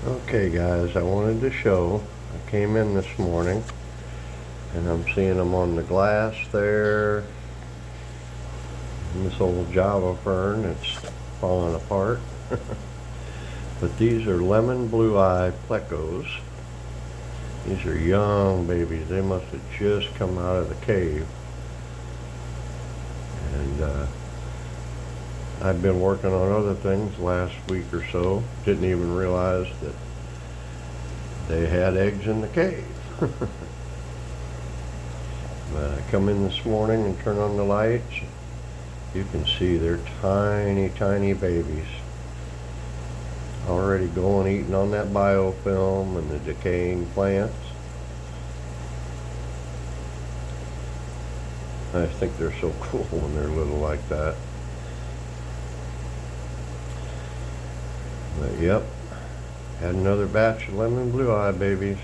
Okay guys, I wanted to show, I came in this morning and I'm seeing them on the glass there, and this old Java fern that's falling apart. But these are lemon blue-eye plecos. These are young babies, they must have just come out of the cave. And I've been working on other things last week or so, didn't even realize that they had eggs in the cave. But I come in this morning and turn on the lights. You can see they're tiny babies. Already going eating on that biofilm and the decaying plants. I think they're so cool when they're little like that. But yep, had another batch of lemon blue-eye babies.